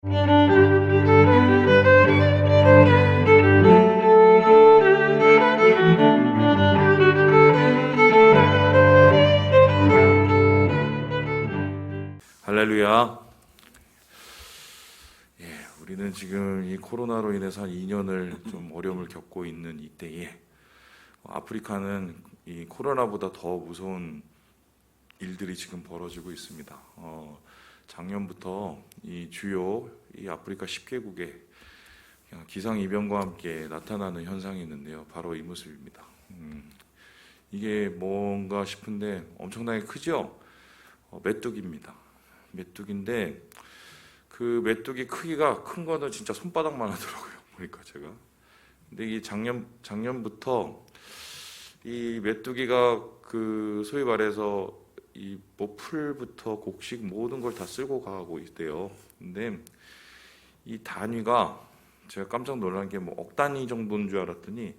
할렐루야. 우리는 지금 이 코로나로 인해서 한 2년을 좀 어려움을 겪고 있는 이때에 아프리카는 이 코로나보다 더 무서운 일들이 지금 벌어지고 있습니다. 작년부터 이 주요 이 아프리카 10개국에 기상이변과 함께 나타나는 현상이 있는데요. 바로 이 모습입니다. 이게 뭔가 싶은데 엄청나게 크죠? 메뚜기입니다. 메뚜기인데 그 메뚜기 크기가 큰 거는 진짜 손바닥만 하더라고요. 보니까 제가. 근데 이 작년부터 이 메뚜기가 그 소위 말해서 이 뭐 풀부터 곡식 모든 걸 다 쓸고 가고 있대요. 근데 이 단위가 제가 깜짝 놀란 게 뭐 억 단위 정도인 줄 알았더니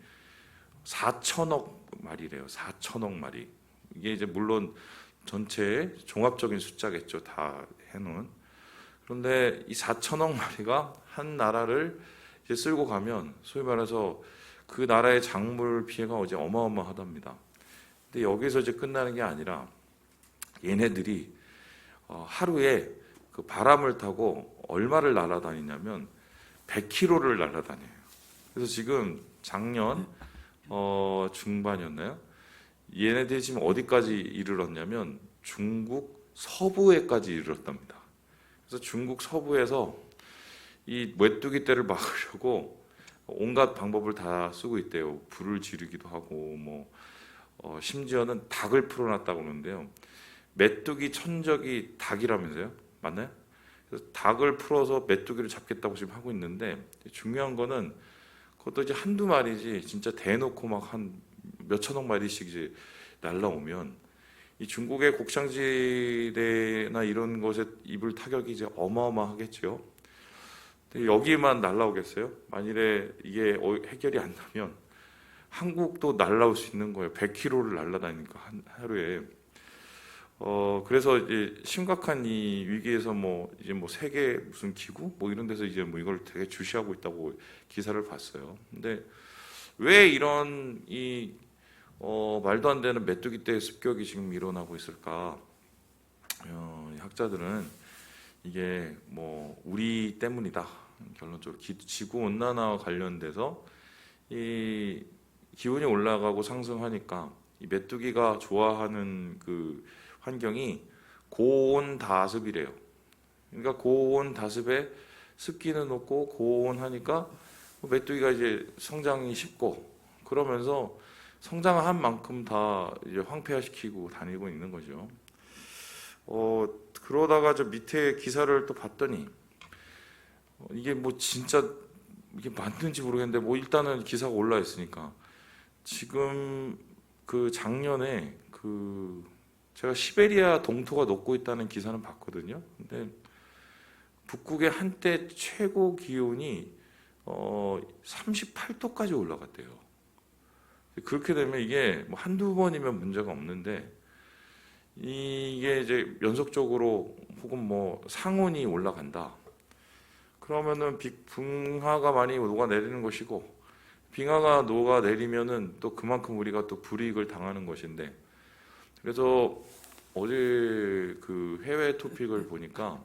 4천억 마리래요. 4천억 마리. 이게 이제 물론 전체 종합적인 숫자겠죠. 다 해놓은. 그런데 이 4천억 마리가 한 나라를 이제 쓸고 가면 소위 말해서 그 나라의 작물 피해가 이제 어마어마하답니다. 근데 여기서 이제 끝나는 게 아니라 얘네들이 하루에 그 바람을 타고 얼마를 날아다니냐면 100km를 날아다녀요. 그래서 지금 작년 중반이었나요? 얘네들이 지금 어디까지 이르렀냐면 중국 서부에까지 이르렀답니다. 그래서 중국 서부에서 이 메뚜기 떼를 막으려고 온갖 방법을 다 쓰고 있대요. 불을 지르기도 하고 뭐 심지어는 닭을 풀어놨다고 그러는데요. 메뚜기 천적이 닭이라면서요? 맞나요? 그래서 닭을 풀어서 메뚜기를 잡겠다고 지금 하고 있는데 중요한 거는 그것도 이제 한두 마리지 진짜 대놓고 막 한 몇천억 마리씩 이제 날라오면 이 중국의 곡창지대나 이런 곳에 입을 타격이 이제 어마어마하겠죠. 근데 여기만 날라오겠어요? 만일에 이게 해결이 안 되면 한국도 날라올 수 있는 거예요. 100km를 날아다니니까 하루에. 그래서 이제 심각한 이 위기에서 이제 세계 무슨 기구 이런 데서 이제 이걸 되게 주시하고 있다고 기사를 봤어요. 근데 왜 이런 이 말도 안 되는 메뚜기 떼의 습격이 지금 일어나고 있을까? 학자들은 이게 우리 때문이다. 결론적으로 지구 온난화와 관련돼서 이 기온이 올라가고 상승하니까 이 메뚜기가 좋아하는 그 환경이 고온 다습이래요. 그러니까 고온 다습에 습기는 높고 고온하니까 메뚜기가 이제 성장이 쉽고 그러면서 성장한 만큼 다 이제 황폐화시키고 다니고 있는 거죠. 그러다가 저 밑에 기사를 또 봤더니 이게 진짜 이게 맞는지 모르겠는데 일단은 기사가 올라 있으니까 지금 그 작년에 제가 시베리아 동토가 녹고 있다는 기사는 봤거든요. 근데 북극의 한때 최고 기온이 38도까지 올라갔대요. 그렇게 되면 이게 한두 번이면 문제가 없는데 이게 이제 연속적으로 혹은 상온이 올라간다. 그러면은 빙하가 많이 녹아내리는 것이고 빙하가 녹아내리면은 또 그만큼 우리가 또 불이익을 당하는 것인데 그래서 어제 그 해외 토픽을 보니까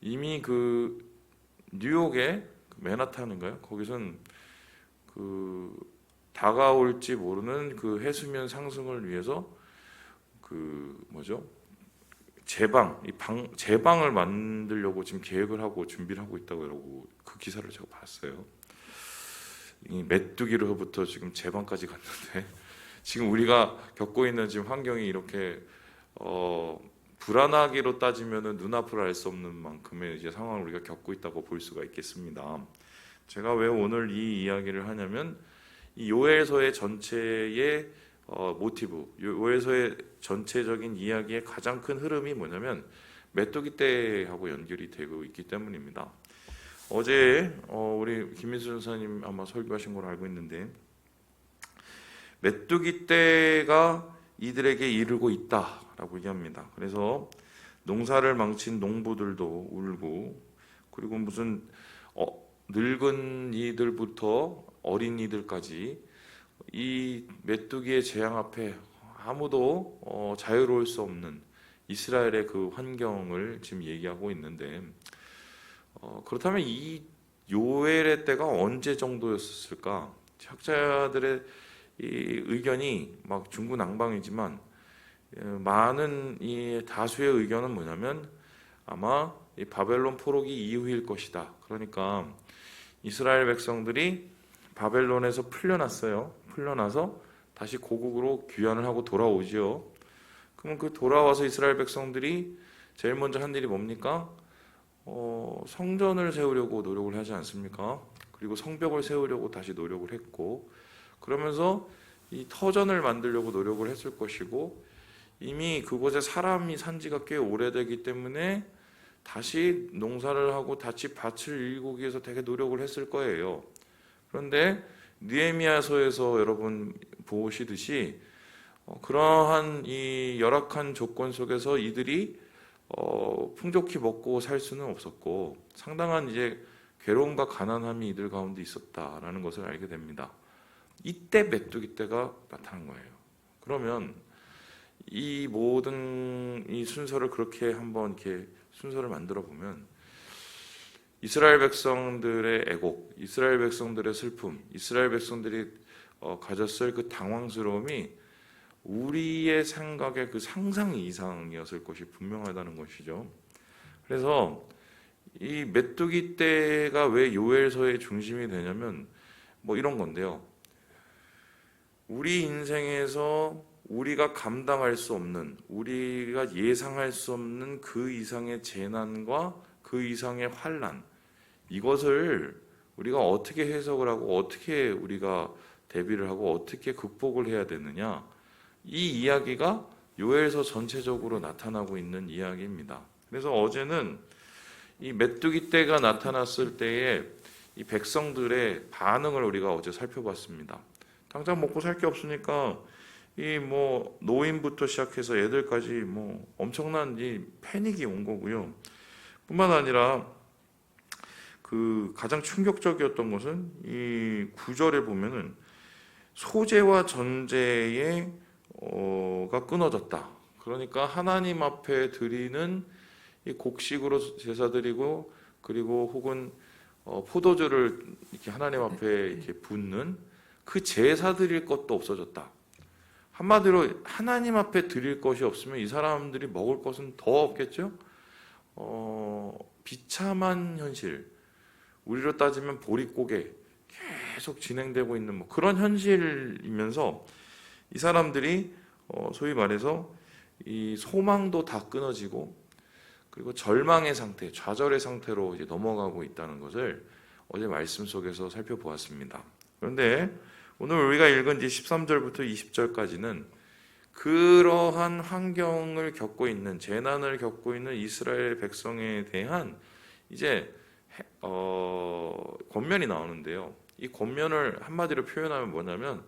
이미 그 뉴욕의 맨하탄인가요? 거기선 다가올지 모르는 그 해수면 상승을 위해서 제방을 만들려고 지금 계획을 하고 준비를 하고 있다고 그러고 그 기사를 제가 봤어요. 이 메뚜기로부터 지금 제방까지 갔는데 지금 우리가 겪고 있는 지금 환경이 이렇게 불안하기로 따지면은 눈앞을 알 수 없는 만큼의 이제 상황을 우리가 겪고 있다고 볼 수가 있겠습니다. 제가 왜 오늘 이 이야기를 하냐면 이 요엘서의 전체의 모티브, 요엘서의 전체적인 이야기의 가장 큰 흐름이 뭐냐면 메뚜기 떼하고 연결이 되고 있기 때문입니다. 어제 우리 김민수 전사님 아마 설교하신 걸로 알고 있는데 메뚜기 떼가 이들에게 이르고 있다라고 얘기합니다. 그래서 농사를 망친 농부들도 울고 그리고 무슨 늙은 이들부터 어린이들까지 이 메뚜기의 재앙 앞에 아무도 자유로울 수 없는 이스라엘의 그 환경을 지금 얘기하고 있는데, 그렇다면 이 요엘의 때가 언제 정도였을까? 학자들의 이 의견이 막 중구난방이지만 많은 이 다수의 의견은 뭐냐면 아마 이 바벨론 포로기 이후일 것이다. 그러니까 이스라엘 백성들이 바벨론에서 풀려났어요. 풀려나서 다시 고국으로 귀환을 하고 돌아오지요. 그러면 그 돌아와서 이스라엘 백성들이 제일 먼저 한 일이 뭡니까? 성전을 세우려고 노력을 하지 않습니까? 그리고 성벽을 세우려고 다시 노력을 했고, 그러면서 이 터전을 만들려고 노력을 했을 것이고, 이미 그곳에 사람이 산 지가 꽤 오래되기 때문에 다시 농사를 하고 다시 밭을 일구기 위해서 되게 노력을 했을 거예요. 그런데 느헤미야서에서 여러분 보시듯이 그러한 이 열악한 조건 속에서 이들이 풍족히 먹고 살 수는 없었고 상당한 이제 괴로움과 가난함이 이들 가운데 있었다라는 것을 알게 됩니다. 이때 메뚜기 때가 나타난 거예요. 그러면 이 모든 이 순서를 그렇게 한번 이렇게 순서를 만들어 보면 이스라엘 백성들의 애곡, 이스라엘 백성들의 슬픔, 이스라엘 백성들이 가졌을 그 당황스러움이 우리의 생각의 그 상상 이상이었을 것이 분명하다는 것이죠. 그래서 이 메뚜기 때가 왜 요엘서의 중심이 되냐면 뭐 이런 건데요. 우리 인생에서 우리가 감당할 수 없는, 우리가 예상할 수 없는 그 이상의 재난과 그 이상의 환난, 이것을 우리가 어떻게 해석을 하고 어떻게 우리가 대비를 하고 어떻게 극복을 해야 되느냐, 이 이야기가 요엘서 전체적으로 나타나고 있는 이야기입니다. 그래서 어제는 이 메뚜기 떼가 나타났을 때의 이 백성들의 반응을 우리가 어제 살펴봤습니다. 당장 먹고 살 게 없으니까 이 뭐 노인부터 시작해서 애들까지 뭐 엄청난 이 패닉이 온 거고요. 뿐만 아니라 그 가장 충격적이었던 것은 이 9절에 보면은 소재와 전제의 가 끊어졌다. 그러니까 하나님 앞에 드리는 이 곡식으로 제사드리고 그리고 혹은 포도주를 이렇게 하나님 앞에 이렇게 붓는 그 제사 드릴 것도 없어졌다. 한마디로 하나님 앞에 드릴 것이 없으면 이 사람들이 먹을 것은 더 없겠죠? 비참한 현실, 우리로 따지면 보릿고개 계속 진행되고 있는 뭐 그런 현실이면서 이 사람들이 소위 말해서 이 소망도 다 끊어지고 그리고 절망의 상태, 좌절의 상태로 이제 넘어가고 있다는 것을 어제 말씀 속에서 살펴보았습니다. 그런데 오늘 우리가 읽은 이제 13절부터 20절까지는 그러한 환경을 겪고 있는, 재난을 겪고 있는 이스라엘 백성에 대한 이제 권면이 나오는데요. 이 권면을 한마디로 표현하면 뭐냐면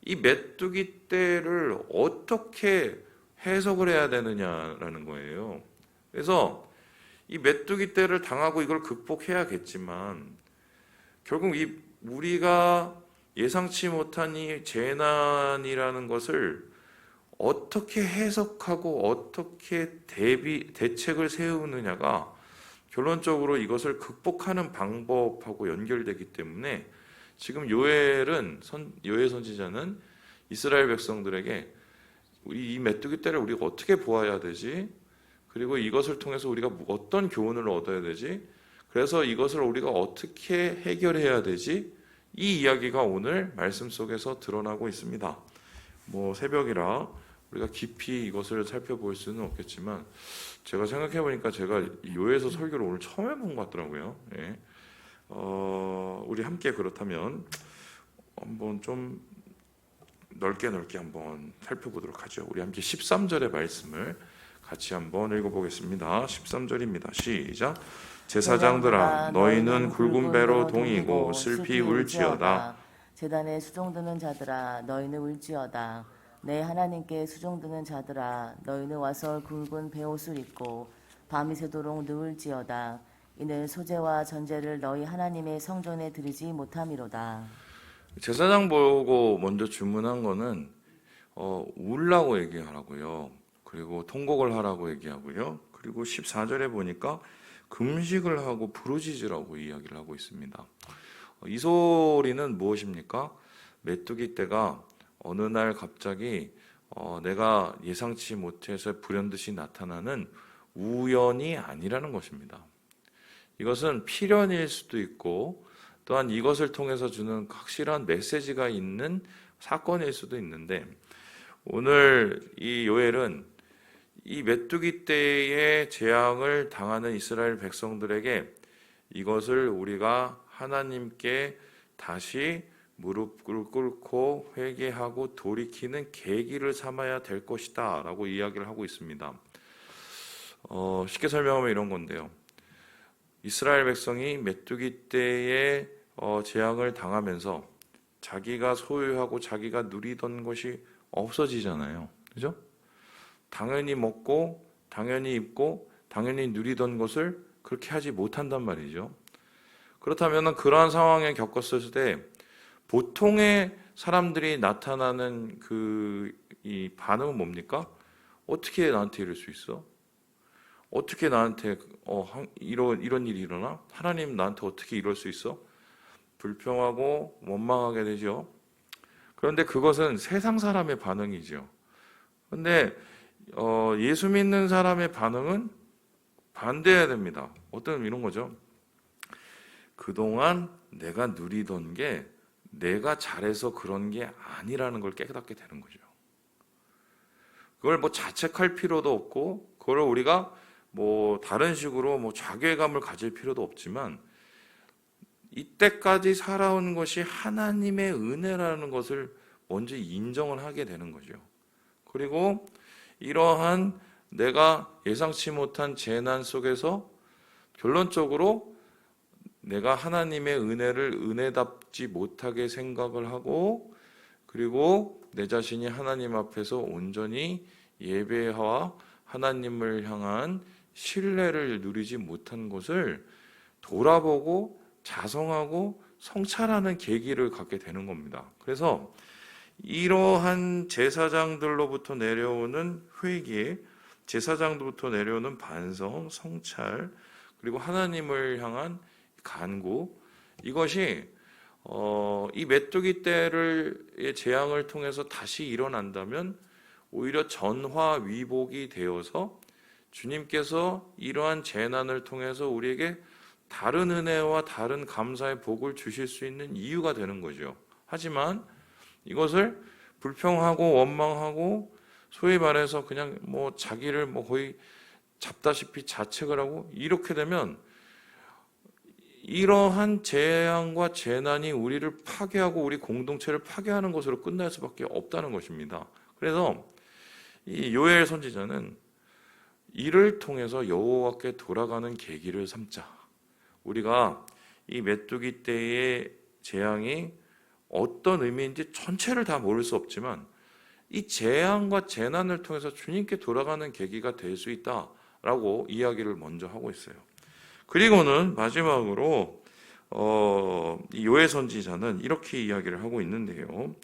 이 메뚜기 떼를 어떻게 해석을 해야 되느냐라는 거예요. 그래서 이 메뚜기 떼를 당하고 이걸 극복해야겠지만 결국 이 우리가 예상치 못한 이 재난이라는 것을 어떻게 해석하고 어떻게 대책을 세우느냐가 결론적으로 이것을 극복하는 방법하고 연결되기 때문에 지금 요엘 선지자는 이스라엘 백성들에게 이 메뚜기 떼를 우리가 어떻게 보아야 되지? 그리고 이것을 통해서 우리가 어떤 교훈을 얻어야 되지? 그래서 이것을 우리가 어떻게 해결해야 되지? 이 이야기가 오늘 말씀 속에서 드러나고 있습니다. 뭐 새벽이라 우리가 깊이 이것을 살펴볼 수는 없겠지만 제가 생각해 보니까 제가 요에서 설교를 오늘 처음 해본 것 같더라고요. 예. 우리 함께 그렇다면 한번 좀 넓게 한번 살펴보도록 하죠. 우리 함께 13절의 말씀을 같이 한번 읽어보겠습니다. 13절입니다. 시작. 제사장들아 너희는 굵은 배로 동이고 슬피 울지어다. 제단에 수종드는 자들아 너희는 울지어다. 내 하나님께 수종드는 자들아 너희는 와서 굵은 베옷을 입고 밤이 새도록 누울지어다. 이는 소재와 전제를 너희 하나님의 성전에 드리지 못함이로다. 제사장 보고 먼저 주문한 거는 울라고 얘기하라고요. 그리고 통곡을 하라고 얘기하고요. 그리고 14절에 보니까 금식을 하고 부르짖으라고 이야기를 하고 있습니다. 이 소리는 무엇입니까? 메뚜기 떼가 어느 날 갑자기 내가 예상치 못해서 불현듯이 나타나는 우연이 아니라는 것입니다. 이것은 필연일 수도 있고 또한 이것을 통해서 주는 확실한 메시지가 있는 사건일 수도 있는데, 오늘 이 요엘은 이 메뚜기 떼의 재앙을 당하는 이스라엘 백성들에게 이것을 우리가 하나님께 다시 무릎을 꿇고 회개하고 돌이키는 계기를 삼아야 될 것이다 라고 이야기를 하고 있습니다. 쉽게 설명하면 이런 건데요. 이스라엘 백성이 메뚜기 떼의 재앙을 당하면서 자기가 소유하고 자기가 누리던 것이 없어지잖아요. 그죠? 당연히 먹고 당연히 입고 당연히 누리던 것을 그렇게 하지 못한단 말이죠. 그렇다면 그러한 상황에 겪었을 때 보통의 사람들이 나타나는 이 반응은 뭡니까? 어떻게 나한테 이럴 수 있어? 어떻게 나한테 이런 일이 일어나? 하나님 나한테 어떻게 이럴 수 있어? 불평하고 원망하게 되죠. 그런데 그것은 세상 사람의 반응이죠. 그런데 예수 믿는 사람의 반응은 반대해야 됩니다. 어떤 이런 거죠. 그동안 내가 누리던 게 내가 잘해서 그런 게 아니라는 걸 깨닫게 되는 거죠. 그걸 자책할 필요도 없고 그걸 우리가 다른 식으로 자괴감을 가질 필요도 없지만 이때까지 살아온 것이 하나님의 은혜라는 것을 먼저 인정을 하게 되는 거죠. 그리고 이러한 내가 예상치 못한 재난 속에서 결론적으로 내가 하나님의 은혜를 은혜답지 못하게 생각을 하고, 그리고 내 자신이 하나님 앞에서 온전히 예배와 하나님을 향한 신뢰를 누리지 못한 것을 돌아보고 자성하고 성찰하는 계기를 갖게 되는 겁니다. 그래서 이러한 제사장들로부터 내려오는 회개, 제사장들로부터 내려오는 반성, 성찰, 그리고 하나님을 향한 간구, 이것이 이 메뚜기 떼의 재앙을 통해서 다시 일어난다면 오히려 전화위복이 되어서 주님께서 이러한 재난을 통해서 우리에게 다른 은혜와 다른 감사의 복을 주실 수 있는 이유가 되는 거죠. 하지만 이것을 불평하고 원망하고 소위 말해서 그냥 자기를 거의 잡다시피 자책을 하고 이렇게 되면 이러한 재앙과 재난이 우리를 파괴하고 우리 공동체를 파괴하는 것으로 끝날 수밖에 없다는 것입니다. 그래서 이 요엘 선지자는 이를 통해서 여호와께 돌아가는 계기를 삼자. 우리가 이 메뚜기 떼의 재앙이 어떤 의미인지 전체를 다 모를 수 없지만 이 재앙과 재난을 통해서 주님께 돌아가는 계기가 될 수 있다라고 이야기를 먼저 하고 있어요. 그리고는 마지막으로 이 요엘 선지자는 이렇게 이야기를 하고 있는데요.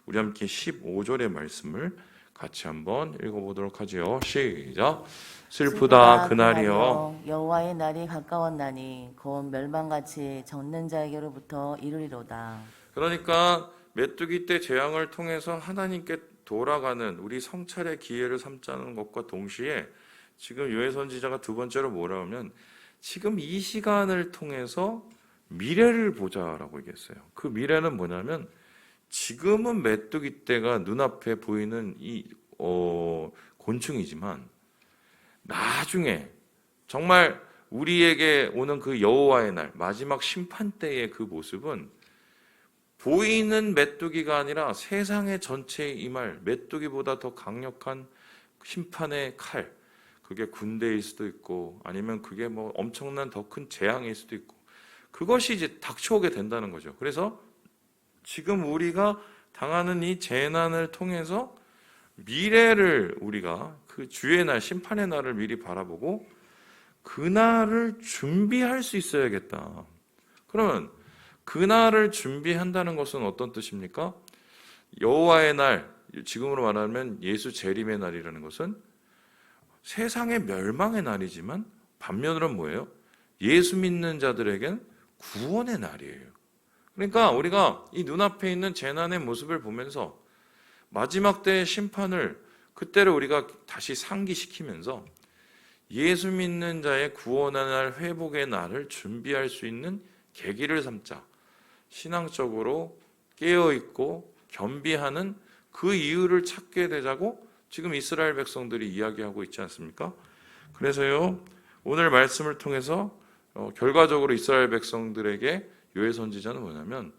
우리 함께 15절의 말씀을 같이 한번 읽어보도록 하죠. 시작. 슬프다 그날이여, 여호와의 날이 가까웠나니 곧 멸망같이 젖는 자에게로부터 이르리로다. 그러니까 메뚜기 떼 재앙을 통해서 하나님께 돌아가는 우리 성찰의 기회를 삼자는 것과 동시에 지금 요엘 선지자가 두 번째로 뭐라 하면 지금 이 시간을 통해서 미래를 보자라고 얘기했어요. 그 미래는 뭐냐면 지금은 메뚜기 떼가 눈앞에 보이는 이 곤충이지만 나중에 정말 우리에게 오는 그 여호와의 날, 마지막 심판 때의 그 모습은 보이는 메뚜기가 아니라 세상의 전체에 임할 메뚜기보다 더 강력한 심판의 칼, 그게 군대일 수도 있고 아니면 그게 엄청난 더 큰 재앙일 수도 있고, 그것이 이제 닥쳐오게 된다는 거죠. 그래서 지금 우리가 당하는 이 재난을 통해서 미래를 우리가 그 주의 날, 심판의 날을 미리 바라보고 그날을 준비할 수 있어야겠다. 그러면 그날을 준비한다는 것은 어떤 뜻입니까? 여호와의 날, 지금으로 말하면 예수 재림의 날이라는 것은 세상의 멸망의 날이지만 반면으로는 뭐예요? 예수 믿는 자들에겐 구원의 날이에요. 그러니까 우리가 이 눈앞에 있는 재난의 모습을 보면서 마지막 때의 심판을 그때를 우리가 다시 상기시키면서 예수 믿는 자의 구원의 날, 회복의 날을 준비할 수 있는 계기를 삼자. 신앙적으로 깨어있고 겸비하는 그 이유를 찾게 되자고 지금 이스라엘 백성들이 이야기하고 있지 않습니까? 그래서요, 오늘 말씀을 통해서 결과적으로 이스라엘 백성들에게 요해 선지자는 뭐냐면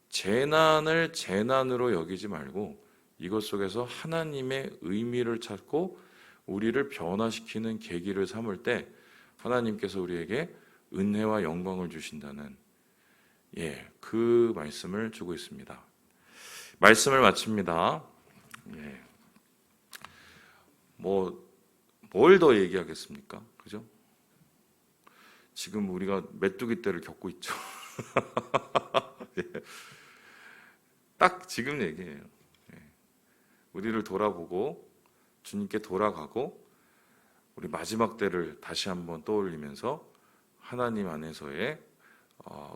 재난을 재난으로 여기지 말고 이것 속에서 하나님의 의미를 찾고 우리를 변화시키는 계기를 삼을 때 하나님께서 우리에게 은혜와 영광을 주신다는 그 말씀을 주고 있습니다. 말씀을 마칩니다. 뭘 더 얘기하겠습니까? 그죠? 지금 우리가 메뚜기 때를 겪고 있죠. 딱 지금 얘기예요. 우리를 돌아보고 주님께 돌아가고 우리 마지막 때를 다시 한번 떠올리면서 하나님 안에서의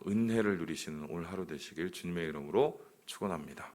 은혜를 누리시는 오늘 하루 되시길 주님의 이름으로 축원합니다.